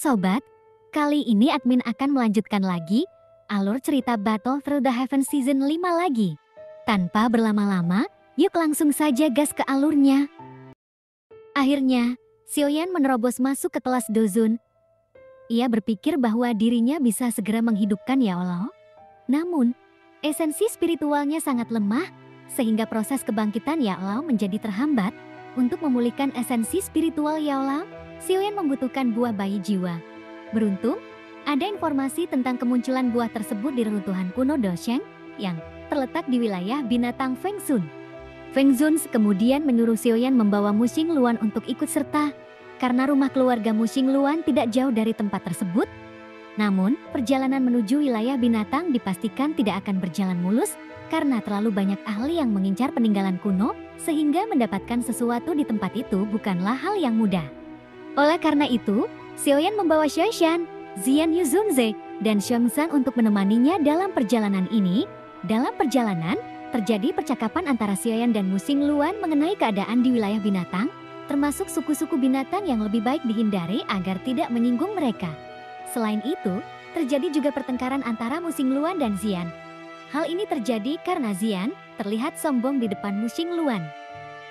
sobat, kali ini admin akan melanjutkan lagi alur cerita Battle Through the Heaven Season 5 lagi. Tanpa berlama-lama, yuk langsung saja gas ke alurnya. Akhirnya, Xiaoyan menerobos masuk ke kelas Dozun. Ia berpikir bahwa dirinya bisa segera menghidupkan Yaolao. Namun, esensi spiritualnya sangat lemah, sehingga proses kebangkitan Yaolao menjadi terhambat. Untuk memulihkan esensi spiritual Yaolao, Xiaoyan membutuhkan buah bayi jiwa. Beruntung, ada informasi tentang kemunculan buah tersebut di reruntuhan kuno Dosheng yang terletak di wilayah binatang Feng Zun. Feng Zun kemudian menyuruh Xiaoyan membawa Mu Xingluan untuk ikut serta, karena rumah keluarga Mu Xingluan tidak jauh dari tempat tersebut. Namun, perjalanan menuju wilayah binatang dipastikan tidak akan berjalan mulus karena terlalu banyak ahli yang mengincar peninggalan kuno, sehingga mendapatkan sesuatu di tempat itu bukanlah hal yang mudah. Oleh karena itu, Xiaoyan membawa Xiaoshan, Zian Yuzunze, dan Xiongsan untuk menemaninya dalam perjalanan ini. Dalam perjalanan, terjadi percakapan antara Xiaoyan dan Mu Xingluan mengenai keadaan di wilayah binatang, termasuk suku-suku binatang yang lebih baik dihindari agar tidak menyinggung mereka. Selain itu, terjadi juga pertengkaran antara Mu Xingluan dan Zian. Hal ini terjadi karena Zian terlihat sombong di depan Mu Xingluan.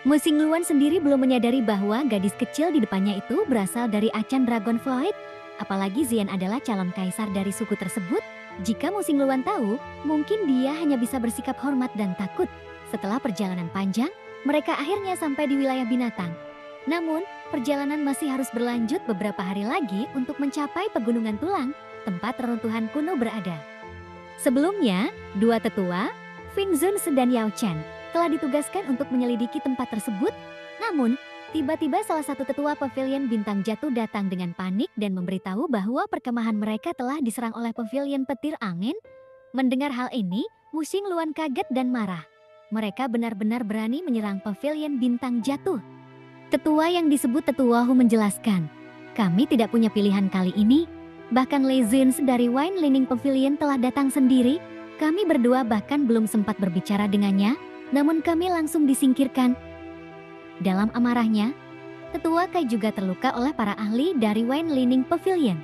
Mu Xingluan sendiri belum menyadari bahwa gadis kecil di depannya itu berasal dari Acan Dragonflight. Apalagi Zian adalah calon kaisar dari suku tersebut. Jika Mu Xingluan tahu, mungkin dia hanya bisa bersikap hormat dan takut. Setelah perjalanan panjang, mereka akhirnya sampai di wilayah binatang. Namun, perjalanan masih harus berlanjut beberapa hari lagi untuk mencapai Pegunungan Tulang, tempat reruntuhan kuno berada. Sebelumnya, dua tetua, Feng Zun dan Yao Chen, telah ditugaskan untuk menyelidiki tempat tersebut. Namun, tiba-tiba salah satu tetua pavilion bintang jatuh datang dengan panik dan memberitahu bahwa perkemahan mereka telah diserang oleh pavilion petir angin. Mendengar hal ini, Mu Xingluan kaget dan marah. Mereka benar-benar berani menyerang pavilion bintang jatuh. Tetua yang disebut Tetua Hu menjelaskan, kami tidak punya pilihan kali ini. Bahkan Lei Zins dari Wine Lining Pavilion telah datang sendiri. Kami berdua bahkan belum sempat berbicara dengannya, namun kami langsung disingkirkan. Dalam amarahnya, Tetua Kai juga terluka oleh para ahli dari Wine Lining Pavilion.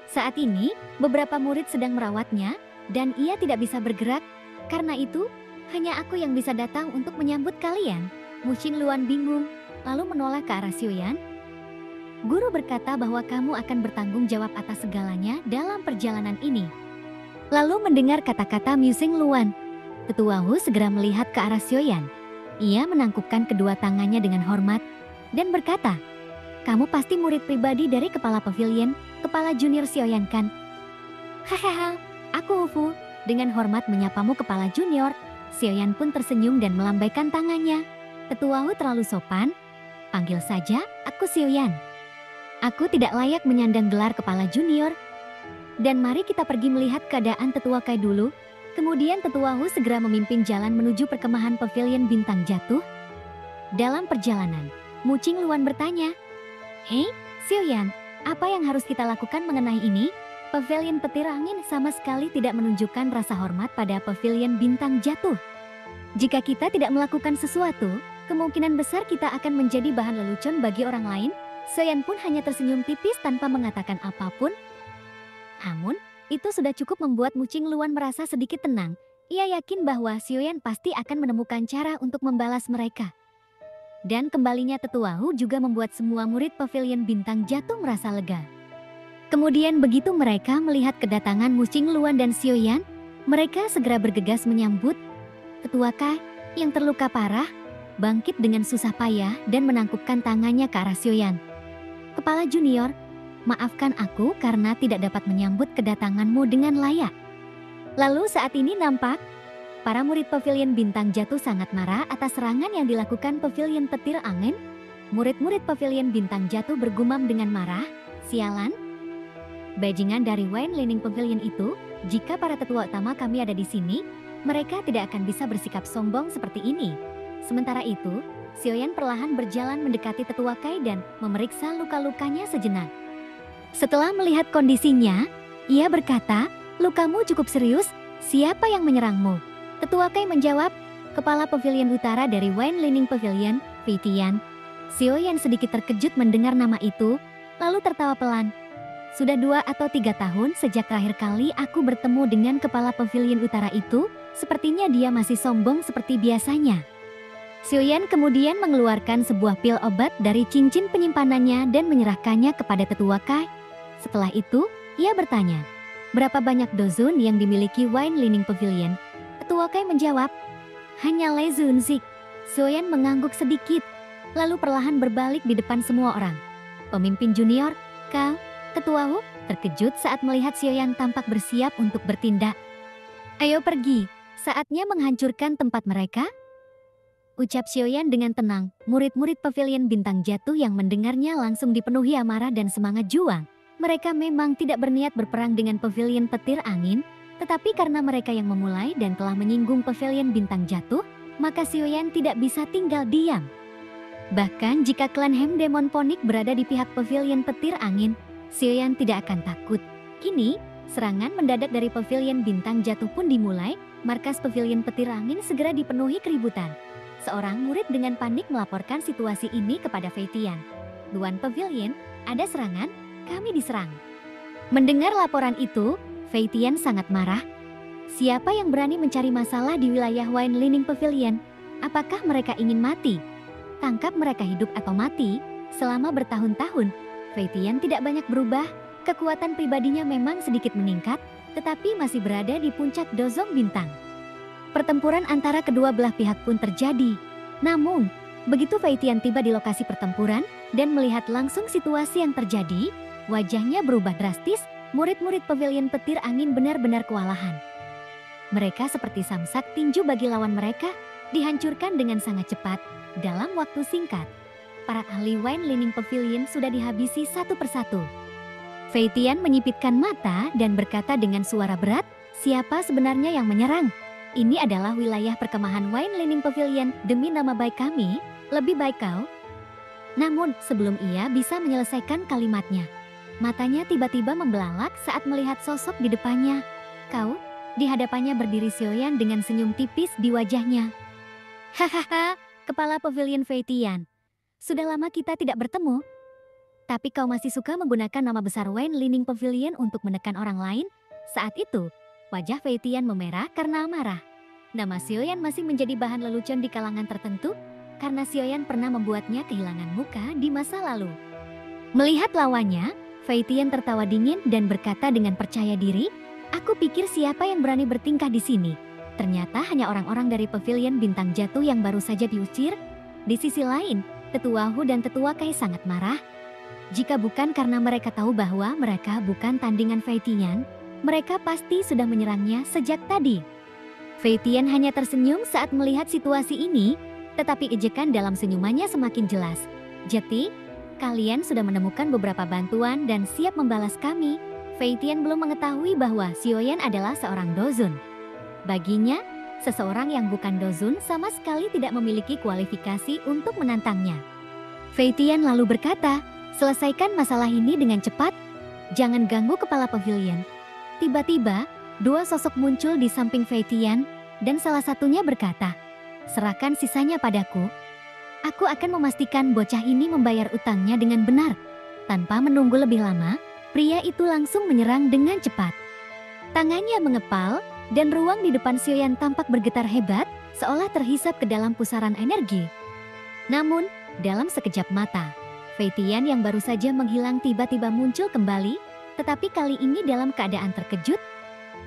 Saat ini, beberapa murid sedang merawatnya, dan ia tidak bisa bergerak. Karena itu, hanya aku yang bisa datang untuk menyambut kalian. Mu Xingluan bingung, lalu menoleh ke arah Xiaoyan. Guru berkata bahwa kamu akan bertanggung jawab atas segalanya dalam perjalanan ini. Lalu mendengar kata-kata Mu Xingluan, Tetua Hu segera melihat ke arah Xiaoyan. Ia menangkupkan kedua tangannya dengan hormat dan berkata, kamu pasti murid pribadi dari kepala pavilion, kepala junior Xiaoyan kan? Hahaha, aku Hu. Dengan hormat menyapamu kepala junior. Xiaoyan pun tersenyum dan melambaikan tangannya. Tetua Hu terlalu sopan. Panggil saja aku Xiaoyan. Aku tidak layak menyandang gelar kepala junior. Dan mari kita pergi melihat keadaan Tetua Kai dulu. Kemudian Tetua Hu segera memimpin jalan menuju perkemahan pavilion bintang jatuh. Dalam perjalanan, Mu Xingluan bertanya, hei, Xiaoyan, apa yang harus kita lakukan mengenai ini? Pavilion petir angin sama sekali tidak menunjukkan rasa hormat pada pavilion bintang jatuh. Jika kita tidak melakukan sesuatu, kemungkinan besar kita akan menjadi bahan lelucon bagi orang lain. Xiaoyan pun hanya tersenyum tipis tanpa mengatakan apapun. Namun, itu sudah cukup membuat Mu Xingluan merasa sedikit tenang. Ia yakin bahwa Xiaoyan pasti akan menemukan cara untuk membalas mereka. Dan kembalinya Tetua Hu juga membuat semua murid pavilion bintang jatuh merasa lega. Kemudian begitu mereka melihat kedatangan Mu Xingluan dan Xiaoyan, mereka segera bergegas menyambut. Tetua Kai, yang terluka parah, bangkit dengan susah payah dan menangkupkan tangannya ke arah Xiaoyan. Kepala junior, maafkan aku karena tidak dapat menyambut kedatanganmu dengan layak. Lalu saat ini nampak, para murid pavilion bintang jatuh sangat marah atas serangan yang dilakukan pavilion petir angin. Murid-murid pavilion bintang jatuh bergumam dengan marah, sialan. Bajingan dari Wine Lining Pavilion itu, jika para tetua utama kami ada di sini, mereka tidak akan bisa bersikap sombong seperti ini. Sementara itu, Xiaoyan perlahan berjalan mendekati Tetua Kai dan memeriksa luka-lukanya sejenak. Setelah melihat kondisinya, ia berkata, lukamu cukup serius, siapa yang menyerangmu? Tetua Kai menjawab, kepala pavilion utara dari Wine Lining Pavilion, Vitian. Xiaoyan sedikit terkejut mendengar nama itu, lalu tertawa pelan. Sudah 2 atau 3 tahun sejak terakhir kali aku bertemu dengan kepala pavilion utara itu, sepertinya dia masih sombong seperti biasanya. Xiaoyan kemudian mengeluarkan sebuah pil obat dari cincin penyimpanannya dan menyerahkannya kepada tetua Kai. Setelah itu, ia bertanya, berapa banyak dozun yang dimiliki Wine Lining Pavilion? Tetua Kai menjawab, hanya Le Zunzik. Xiaoyan mengangguk sedikit, lalu perlahan berbalik di depan semua orang. Pemimpin junior, Kau, Ketua Hu, terkejut saat melihat Xiaoyan tampak bersiap untuk bertindak. Ayo pergi, saatnya menghancurkan tempat mereka. Ucap Xiaoyan dengan tenang, murid-murid pavilion bintang jatuh yang mendengarnya langsung dipenuhi amarah dan semangat juang. Mereka memang tidak berniat berperang dengan pavilion petir angin, tetapi karena mereka yang memulai dan telah menyinggung pavilion bintang jatuh, maka Xiaoyan tidak bisa tinggal diam. Bahkan jika klan Hem Demon Phoenix berada di pihak pavilion petir angin, Xiaoyan tidak akan takut. Kini, serangan mendadak dari pavilion bintang jatuh pun dimulai, markas pavilion petir angin segera dipenuhi keributan. Seorang murid dengan panik melaporkan situasi ini kepada Fei Tian. Tuan Pavilion, ada serangan, kami diserang. Mendengar laporan itu, Fei Tian sangat marah. Siapa yang berani mencari masalah di wilayah Wine Lining Pavilion? Apakah mereka ingin mati? Tangkap mereka hidup atau mati, selama bertahun-tahun. Fei Tian tidak banyak berubah, kekuatan pribadinya memang sedikit meningkat, tetapi masih berada di puncak Dozong Bintang. Pertempuran antara kedua belah pihak pun terjadi. Namun, begitu Fei Tian tiba di lokasi pertempuran dan melihat langsung situasi yang terjadi, wajahnya berubah drastis, murid-murid pavilion petir angin benar-benar kewalahan. Mereka seperti samsak tinju bagi lawan mereka, dihancurkan dengan sangat cepat, dalam waktu singkat. Para ahli Wine Lining Pavilion sudah dihabisi satu persatu. Fei Tian menyipitkan mata dan berkata dengan suara berat, siapa sebenarnya yang menyerang? Ini adalah wilayah perkemahan Wine Lining Pavilion, demi nama baik kami, lebih baik kau. Namun sebelum ia bisa menyelesaikan kalimatnya, matanya tiba-tiba membelalak saat melihat sosok di depannya. Kau, di hadapannya berdiri Xiaoyan dengan senyum tipis di wajahnya. Hahaha, kepala pavilion Fei Tian. Sudah lama kita tidak bertemu, tapi kau masih suka menggunakan nama besar Wine Lining Pavilion untuk menekan orang lain? Saat itu, wajah Fei Tian memerah karena amarah. Nama Xiaoyan masih menjadi bahan lelucon di kalangan tertentu, karena Xiaoyan pernah membuatnya kehilangan muka di masa lalu. Melihat lawannya, Fei Tian tertawa dingin dan berkata dengan percaya diri, aku pikir siapa yang berani bertingkah di sini. Ternyata hanya orang-orang dari pavilion bintang jatuh yang baru saja diusir. Di sisi lain, Tetua Hu dan Tetua Kai sangat marah. Jika bukan karena mereka tahu bahwa mereka bukan tandingan Fei Tian, mereka pasti sudah menyerangnya sejak tadi. Fei Tian hanya tersenyum saat melihat situasi ini, tetapi ejekan dalam senyumannya semakin jelas. Jadi, kalian sudah menemukan beberapa bantuan dan siap membalas kami. Fei Tian belum mengetahui bahwa Xiaoyan adalah seorang dozun. Baginya, seseorang yang bukan dozun sama sekali tidak memiliki kualifikasi untuk menantangnya. Fei Tian lalu berkata, selesaikan masalah ini dengan cepat, jangan ganggu kepala pavilion. Tiba-tiba, dua sosok muncul di samping Fei Tian, dan salah satunya berkata, serahkan sisanya padaku. Aku akan memastikan bocah ini membayar utangnya dengan benar. Tanpa menunggu lebih lama, pria itu langsung menyerang dengan cepat. Tangannya mengepal, dan ruang di depan Xiaoyan tampak bergetar hebat, seolah terhisap ke dalam pusaran energi. Namun, dalam sekejap mata, Fei Tian yang baru saja menghilang tiba-tiba muncul kembali, tetapi kali ini dalam keadaan terkejut.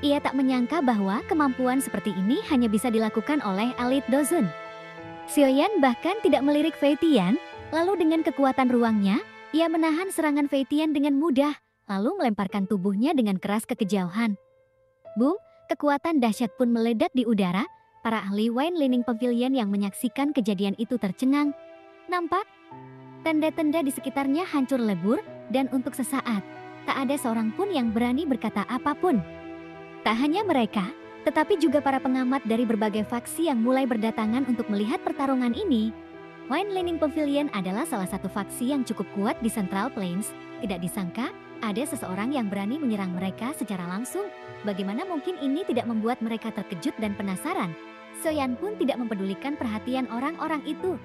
Ia tak menyangka bahwa kemampuan seperti ini hanya bisa dilakukan oleh elit dozun. Xiaoyan bahkan tidak melirik Fei Tian, lalu dengan kekuatan ruangnya, ia menahan serangan Fei Tian dengan mudah, lalu melemparkan tubuhnya dengan keras ke kejauhan. Boom! Kekuatan dahsyat pun meledak di udara, para ahli Wine Lining Pavilion yang menyaksikan kejadian itu tercengang. Nampak? Tenda-tenda di sekitarnya hancur lebur, dan untuk sesaat, tak ada seorang pun yang berani berkata apapun. Tak hanya mereka, tetapi juga para pengamat dari berbagai faksi yang mulai berdatangan untuk melihat pertarungan ini. Wine Lining Pavilion adalah salah satu faksi yang cukup kuat di Central Plains. Tidak disangka, ada seseorang yang berani menyerang mereka secara langsung. Bagaimana mungkin ini tidak membuat mereka terkejut dan penasaran? Xiaoyan pun tidak mempedulikan perhatian orang-orang itu.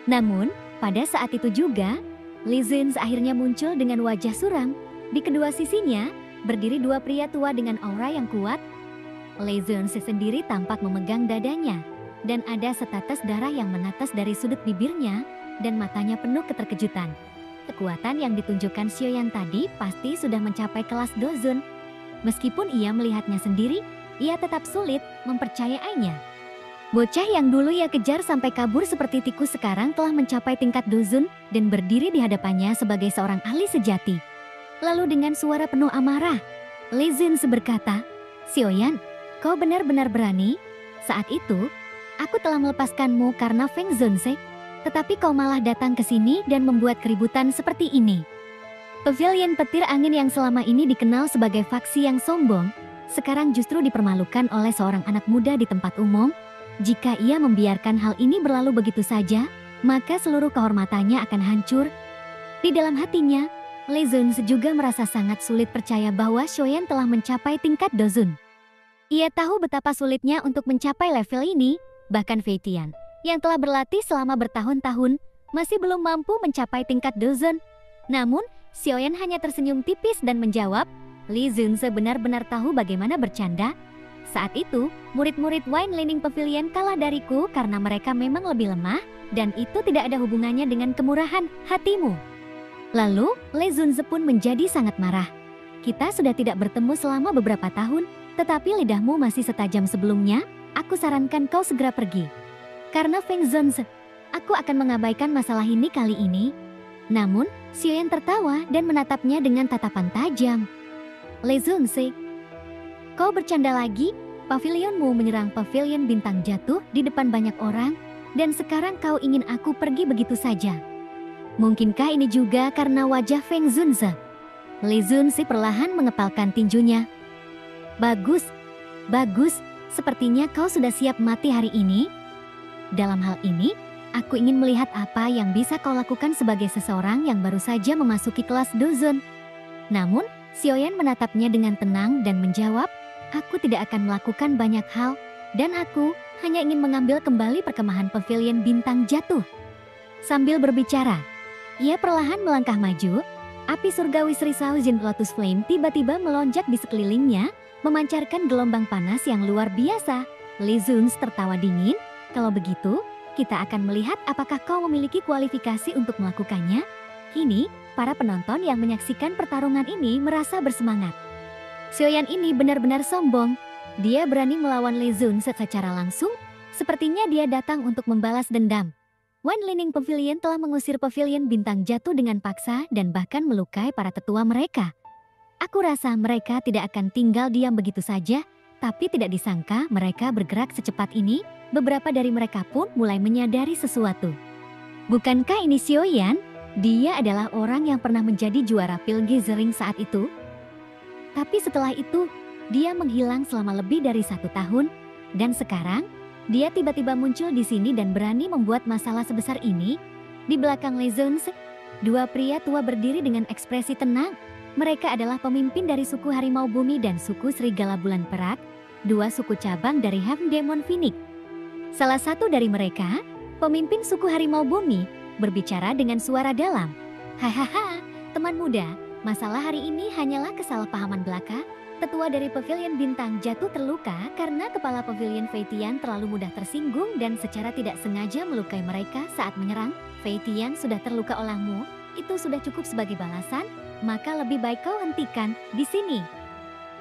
Namun, pada saat itu juga, Li Zun akhirnya muncul dengan wajah suram. Di kedua sisinya, berdiri dua pria tua dengan aura yang kuat. Lee Zunse sendiri tampak memegang dadanya, dan ada setetes darah yang menetes dari sudut bibirnya, dan matanya penuh keterkejutan. Kekuatan yang ditunjukkan Xiaoyan tadi pasti sudah mencapai kelas Dozun. Meskipun ia melihatnya sendiri, ia tetap sulit mempercayainya. Bocah yang dulu ia kejar sampai kabur seperti tikus sekarang telah mencapai tingkat Dozun dan berdiri di hadapannya sebagai seorang ahli sejati. Lalu dengan suara penuh amarah, Lee Zunse berkata, "Xiaoyan, kau benar-benar berani. Saat itu, aku telah melepaskanmu karena Feng Zunse, tetapi kau malah datang ke sini dan membuat keributan seperti ini." Pavilion petir angin yang selama ini dikenal sebagai faksi yang sombong, sekarang justru dipermalukan oleh seorang anak muda di tempat umum. Jika ia membiarkan hal ini berlalu begitu saja, maka seluruh kehormatannya akan hancur. Di dalam hatinya, Lee Zunse juga merasa sangat sulit percaya bahwa Xiaoyan telah mencapai tingkat Dozun. Ia tahu betapa sulitnya untuk mencapai level ini, bahkan Fei Tian, yang telah berlatih selama bertahun-tahun, masih belum mampu mencapai tingkat Dozun. Namun, Xiaoyan hanya tersenyum tipis dan menjawab, "Lee Zunse benar-benar tahu bagaimana bercanda. Saat itu, murid-murid Wine Lining Pavilion kalah dariku karena mereka memang lebih lemah, dan itu tidak ada hubungannya dengan kemurahan hatimu." Lalu, Lee Zunse pun menjadi sangat marah. "Kita sudah tidak bertemu selama beberapa tahun, tetapi lidahmu masih setajam sebelumnya. Aku sarankan kau segera pergi. Karena Feng Zunse, aku akan mengabaikan masalah ini kali ini." Namun, Xiaoyan tertawa dan menatapnya dengan tatapan tajam. "Lee Zunse, kau bercanda lagi? Pavilionmu menyerang pavilion bintang jatuh di depan banyak orang, dan sekarang kau ingin aku pergi begitu saja. Mungkinkah ini juga karena wajah Feng Zunse?" Lee Zunse perlahan mengepalkan tinjunya. Bagus, bagus, sepertinya kau sudah siap mati hari ini. Dalam hal ini, aku ingin melihat apa yang bisa kau lakukan sebagai seseorang yang baru saja memasuki kelas Dozun." Namun, Xiaoyan menatapnya dengan tenang dan menjawab, "Aku tidak akan melakukan banyak hal, dan aku hanya ingin mengambil kembali perkemahan pavilion bintang jatuh." Sambil berbicara, ia perlahan melangkah maju. Api surgawi Sri Thousand Lotus Flame tiba-tiba melonjak di sekelilingnya, memancarkan gelombang panas yang luar biasa. Lee Zunse tertawa dingin, "Kalau begitu, kita akan melihat apakah kau memiliki kualifikasi untuk melakukannya." Kini, para penonton yang menyaksikan pertarungan ini merasa bersemangat. Xiaoyan ini benar-benar sombong. Dia berani melawan Lee Zunse secara langsung, sepertinya dia datang untuk membalas dendam. Wine Lining Pavilion telah mengusir pavilion bintang jatuh dengan paksa dan bahkan melukai para tetua mereka. Aku rasa mereka tidak akan tinggal diam begitu saja, tapi tidak disangka mereka bergerak secepat ini. Beberapa dari mereka pun mulai menyadari sesuatu. Bukankah ini Xiaoyan? Dia adalah orang yang pernah menjadi juara Pilgizering saat itu. Tapi setelah itu, dia menghilang selama lebih dari 1 tahun, dan sekarang dia tiba-tiba muncul di sini dan berani membuat masalah sebesar ini. Di belakang Lee Zunse, 2 pria tua berdiri dengan ekspresi tenang. Mereka adalah pemimpin dari suku Harimau Bumi dan suku Serigala Bulan Perak, 2 suku cabang dari Heaven Demon Phoenix. Salah satu dari mereka, pemimpin suku Harimau Bumi, berbicara dengan suara dalam. "Hahaha, teman muda, masalah hari ini hanyalah kesalahpahaman belaka. Tetua dari Pavilion Bintang Jatuh terluka karena kepala Pavilion Fei Tian terlalu mudah tersinggung dan secara tidak sengaja melukai mereka saat menyerang. Fei Tian sudah terluka olehmu, itu sudah cukup sebagai balasan, maka lebih baik kau hentikan di sini."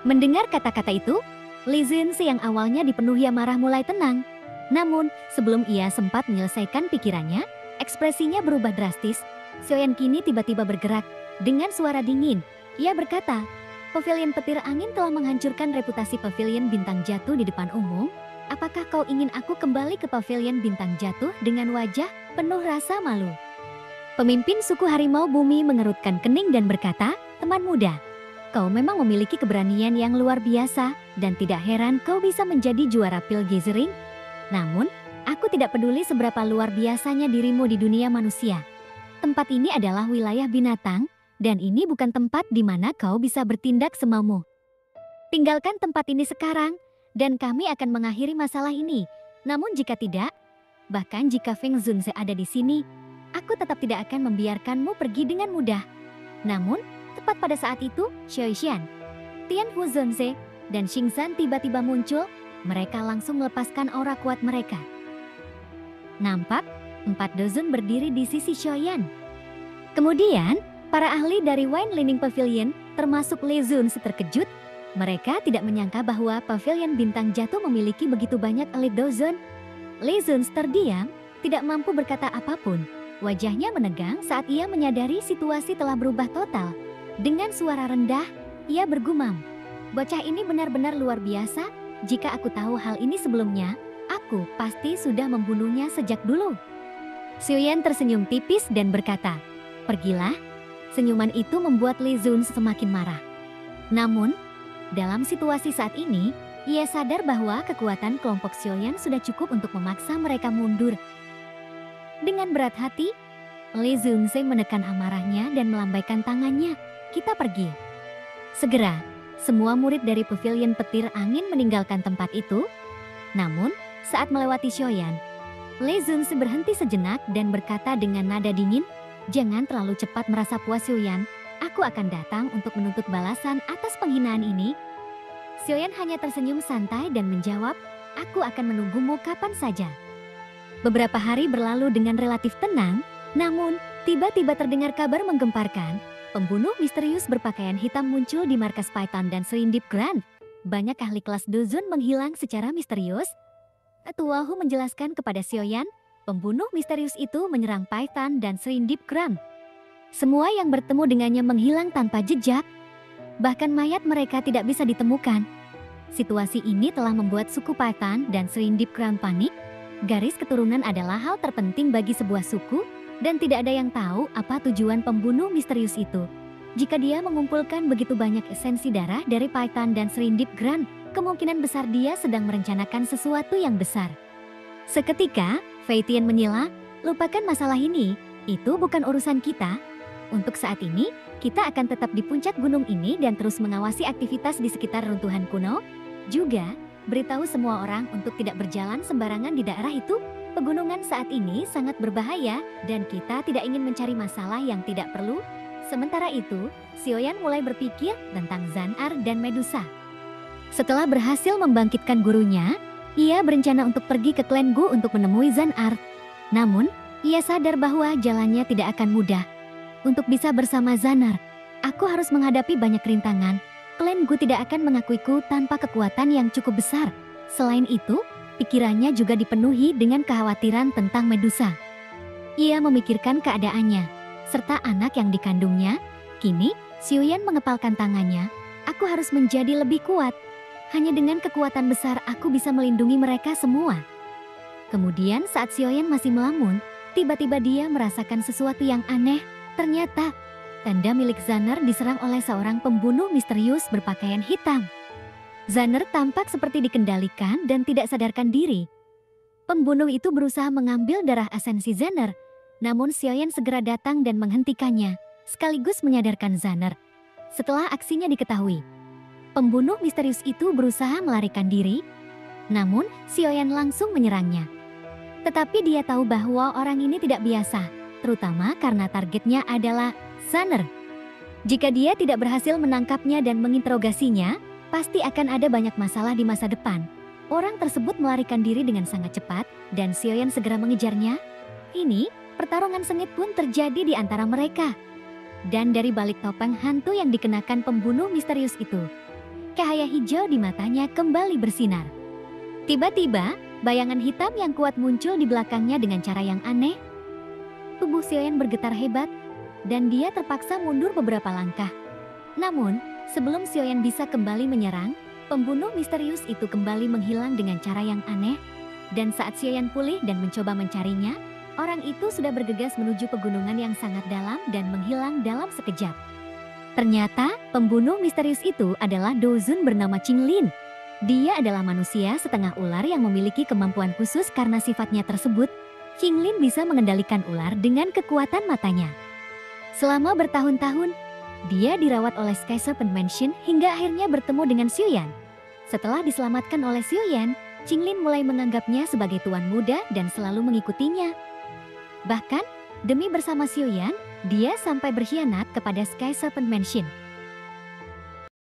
Mendengar kata-kata itu, Lee Zunse yang awalnya dipenuhi amarah mulai tenang. Namun, sebelum ia sempat menyelesaikan pikirannya, ekspresinya berubah drastis. Xiaoyan kini tiba-tiba bergerak. Dengan suara dingin, ia berkata, "Pavilion petir angin telah menghancurkan reputasi Pavilion Bintang Jatuh di depan umum. Apakah kau ingin aku kembali ke Pavilion Bintang Jatuh dengan wajah penuh rasa malu?" Pemimpin suku Harimau Bumi mengerutkan kening dan berkata, "Teman muda, kau memang memiliki keberanian yang luar biasa dan tidak heran kau bisa menjadi juara Pilgizering. Namun, aku tidak peduli seberapa luar biasanya dirimu di dunia manusia. Tempat ini adalah wilayah binatang, dan ini bukan tempat di mana kau bisa bertindak semaumu. Tinggalkan tempat ini sekarang, dan kami akan mengakhiri masalah ini. Namun jika tidak, bahkan jika Feng Zunse ada di sini, aku tetap tidak akan membiarkanmu pergi dengan mudah." Namun, Tepat pada saat itu, Xiaoxian, Tianhu Zhenze, dan Xingzhan tiba-tiba muncul. Mereka langsung melepaskan aura kuat mereka. Nampak, 4 dozen berdiri di sisi Xiaoyan. Kemudian, para ahli dari Wine Lining Pavilion, termasuk Li Zun, terkejut. Mereka tidak menyangka bahwa Pavilion Bintang Jatuh memiliki begitu banyak elite dozen. Li Zun terdiam, tidak mampu berkata apapun. Wajahnya menegang saat ia menyadari situasi telah berubah total. Dengan suara rendah, ia bergumam, "Bocah ini benar-benar luar biasa. Jika aku tahu hal ini sebelumnya, aku pasti sudah membunuhnya sejak dulu." Xiaoyan tersenyum tipis dan berkata, "Pergilah." Senyuman itu membuat Li Zun semakin marah. Namun, dalam situasi saat ini, ia sadar bahwa kekuatan kelompok Xiaoyan sudah cukup untuk memaksa mereka mundur. Dengan berat hati, Li Zunze menekan amarahnya dan melambaikan tangannya. "Kita pergi." Segera, semua murid dari Pavilion Petir Angin meninggalkan tempat itu. Namun, saat melewati Xiaoyan, Li Zunze berhenti sejenak dan berkata dengan nada dingin, "Jangan terlalu cepat merasa puas, Xiaoyan. Aku akan datang untuk menuntut balasan atas penghinaan ini." Xiaoyan hanya tersenyum santai dan menjawab, "Aku akan menunggumu kapan saja." Beberapa hari berlalu dengan relatif tenang, namun tiba-tiba terdengar kabar menggemparkan. Pembunuh misterius berpakaian hitam muncul di markas Python dan Serendip Grand. Banyak ahli kelas Dozun menghilang secara misterius. Ketua Hu menjelaskan kepada Xiaoyan, pembunuh misterius itu menyerang Python dan Serendip Grand. Semua yang bertemu dengannya menghilang tanpa jejak. Bahkan mayat mereka tidak bisa ditemukan. Situasi ini telah membuat suku Python dan Serendip Grand panik. Garis keturunan adalah hal terpenting bagi sebuah suku. Dan tidak ada yang tahu apa tujuan pembunuh misterius itu. Jika dia mengumpulkan begitu banyak esensi darah dari Python dan Serendip Grand, kemungkinan besar dia sedang merencanakan sesuatu yang besar. Seketika, Fei Tian menyela, "Lupakan masalah ini, itu bukan urusan kita. Untuk saat ini, kita akan tetap di puncak gunung ini dan terus mengawasi aktivitas di sekitar runtuhan kuno. Juga, beritahu semua orang untuk tidak berjalan sembarangan di daerah itu. Pegunungan saat ini sangat berbahaya dan kita tidak ingin mencari masalah yang tidak perlu." Sementara itu, Xiaoyan mulai berpikir tentang Zanar dan Medusa. Setelah berhasil membangkitkan gurunya, ia berencana untuk pergi ke klan Gu untuk menemui Zanar. Namun, ia sadar bahwa jalannya tidak akan mudah. Untuk bisa bersama Zanar, aku harus menghadapi banyak rintangan. Klan Gu tidak akan mengakuiku tanpa kekuatan yang cukup besar. Selain itu, pikirannya juga dipenuhi dengan kekhawatiran tentang Medusa. Ia memikirkan keadaannya, serta anak yang dikandungnya. Kini, Xiaoyan mengepalkan tangannya. "Aku harus menjadi lebih kuat. Hanya dengan kekuatan besar aku bisa melindungi mereka semua." Kemudian saat Xiaoyan masih melamun, tiba-tiba dia merasakan sesuatu yang aneh. Ternyata, tenda milik Zanar diserang oleh seorang pembunuh misterius berpakaian hitam. Zanar tampak seperti dikendalikan dan tidak sadarkan diri. Pembunuh itu berusaha mengambil darah esensi Zanar, namun Xiaoyan segera datang dan menghentikannya, sekaligus menyadarkan Zanar. Setelah aksinya diketahui, pembunuh misterius itu berusaha melarikan diri, namun Xiaoyan langsung menyerangnya. Tetapi dia tahu bahwa orang ini tidak biasa, terutama karena targetnya adalah Zanar. Jika dia tidak berhasil menangkapnya dan menginterogasinya, pasti akan ada banyak masalah di masa depan. Orang tersebut melarikan diri dengan sangat cepat dan Xiaoyan segera mengejarnya. Ini, pertarungan sengit pun terjadi di antara mereka. Dan dari balik topeng hantu yang dikenakan pembunuh misterius itu, cahaya hijau di matanya kembali bersinar. Tiba-tiba, bayangan hitam yang kuat muncul di belakangnya dengan cara yang aneh. Tubuh Xiaoyan bergetar hebat dan dia terpaksa mundur beberapa langkah. Namun, sebelum Xiaoyan bisa kembali menyerang, pembunuh misterius itu kembali menghilang dengan cara yang aneh. Dan saat Xiaoyan pulih dan mencoba mencarinya, orang itu sudah bergegas menuju pegunungan yang sangat dalam dan menghilang dalam sekejap. Ternyata, pembunuh misterius itu adalah Dozun bernama Qinglin. Dia adalah manusia setengah ular yang memiliki kemampuan khusus karena sifatnya tersebut. Qinglin bisa mengendalikan ular dengan kekuatan matanya. Selama bertahun-tahun, dia dirawat oleh Sky Serpent Mansion hingga akhirnya bertemu dengan Xiaoyan. Setelah diselamatkan oleh Xiaoyan, Qinglin mulai menganggapnya sebagai tuan muda dan selalu mengikutinya. Bahkan, Demi bersama Xiuyan, dia sampai berkhianat kepada Sky Serpent Mansion.